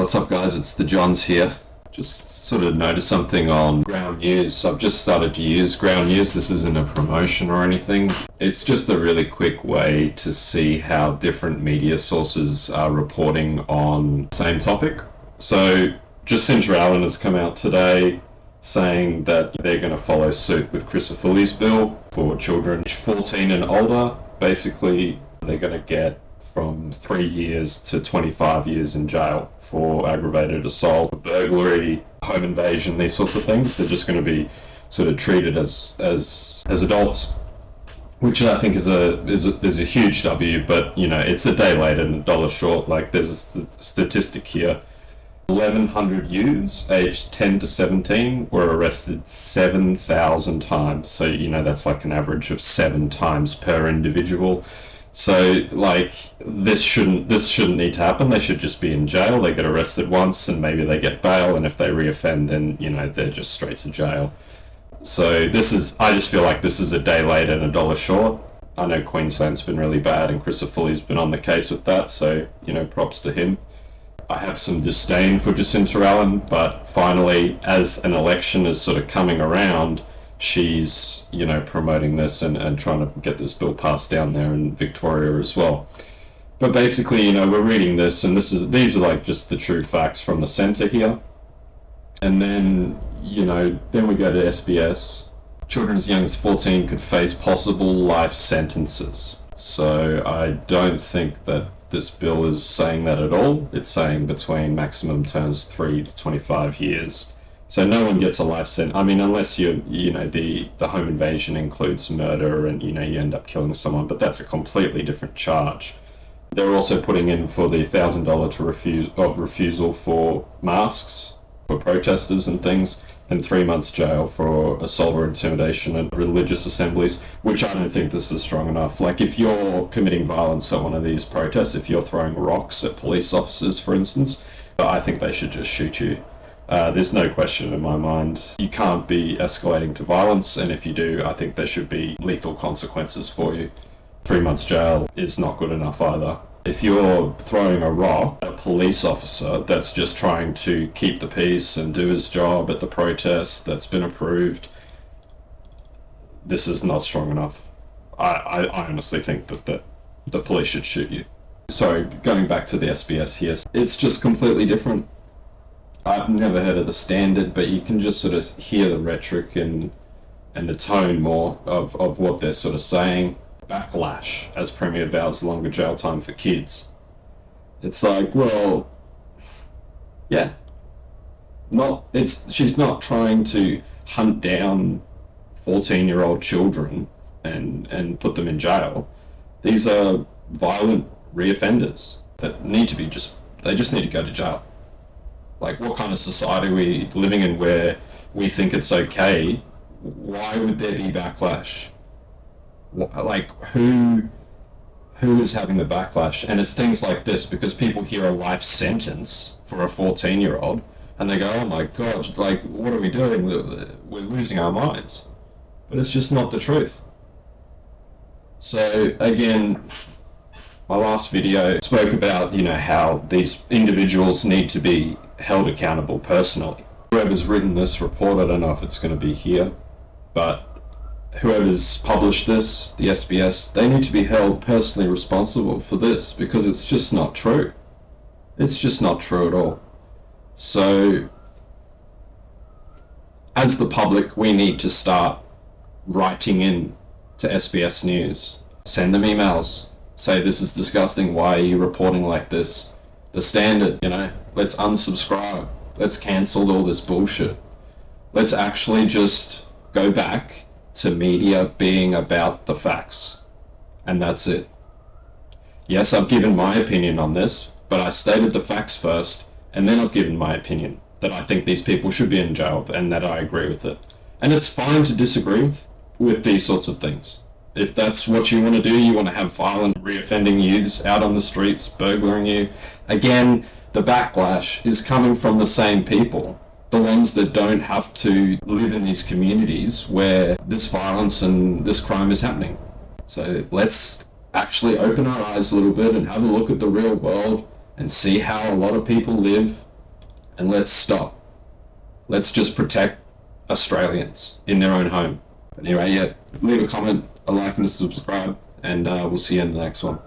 what's up guys, it's the Jawnz here. Just sort of noticed something on Ground News. I've just started to use Ground News. This isn't a promotion or anything. It's just a really quick way to see how different media sources are reporting on the same topic. So Jacinta Allen has come out today saying that they're going to follow suit with Chris Foley's bill for children 14 and older. Basically, they're going to get from 3 years to 25 years in jail for aggravated assault, burglary, home invasion, these sorts of things. They're just going to be sort of treated as adults, which I think is a huge W. But you know, it's a day late and $1 short. Like, there's a statistic here: 1,100 youths aged 10 to 17 were arrested 7,000 times. So you know, that's like an average of 7 times per individual. So, like, this shouldn't need to happen. They should just be in jail. They get arrested once and maybe they get bail, and if they reoffend, then, you know, they're just straight to jail. So I just feel like this is a day late and $1 short. I know Queensland's been really bad and Chris Foley's been on the case with that, so, you know, props to him. I have some disdain for Jacinta Allen, but finally, as an election is sort of coming around, she's, you know, promoting this and trying to get this bill passed down there in Victoria as well. But basically, you know, we're reading this, and these are like just the true facts from the centre here. And then, you know, then we go to SBS. Children as young as 14 could face possible life sentences. So I don't think that this bill is saying that at all. It's saying between maximum terms 3 to 25 years. So no one gets a life sentence. I mean, unless you know, the home invasion includes murder and, you know, you end up killing someone, but that's a completely different charge. They're also putting in for the $1,000 refusal for masks for protesters and things, and 3 months jail for assault or intimidation at religious assemblies, which I don't think this is strong enough. Like, if you're committing violence at one of these protests, if you're throwing rocks at police officers, for instance, I think they should just shoot you. There's no question in my mind. You can't be escalating to violence, and if you do, I think there should be lethal consequences for you. 3 months jail is not good enough either. If you're throwing a rock at a police officer that's just trying to keep the peace and do his job at the protest that's been approved, this is not strong enough. I honestly think that the police should shoot you. Sorry, going back to the SBS here, it's just completely different. I've never heard of the standard, but you can just sort of hear the rhetoric and the tone more of what they're sort of saying. Backlash, as Premier vows longer jail time for kids. It's like, well, yeah. She's not trying to hunt down 14-year-old children and put them in jail. These are violent reoffenders that they just need to go to jail. Like, what kind of society are we living in where we think it's okay? Why would there be backlash? Like, who is having the backlash? And it's things like this, because people hear a life sentence for a 14-year-old and they go, oh my God, like, what are we doing? We're losing our minds. But it's just not the truth. So again, my last video spoke about, you know, how these individuals need to be held accountable personally. Whoever's written this report, I don't know if it's going to be here, but whoever's published this, the SBS, they need to be held personally responsible for this, because it's just not true. It's just not true at all. So, as the public, we need to start writing in to SBS News. Send them emails. Say, this is disgusting, why are you reporting like this? The Standard, you know, let's unsubscribe. Let's cancel all this bullshit. Let's actually just go back to media being about the facts. And that's it. Yes, I've given my opinion on this, but I stated the facts first, and then I've given my opinion that I think these people should be in jail and that I agree with it. And it's fine to disagree with these sorts of things. If that's what you want to do, you want to have violent reoffending youths out on the streets, burglaring you. Again, the backlash is coming from the same people. The ones that don't have to live in these communities where this violence and this crime is happening. So let's actually open our eyes a little bit and have a look at the real world and see how a lot of people live and let's stop. Let's just protect Australians in their own home. But anyway, yeah, leave a comment, a like and a subscribe, and we'll see you in the next one.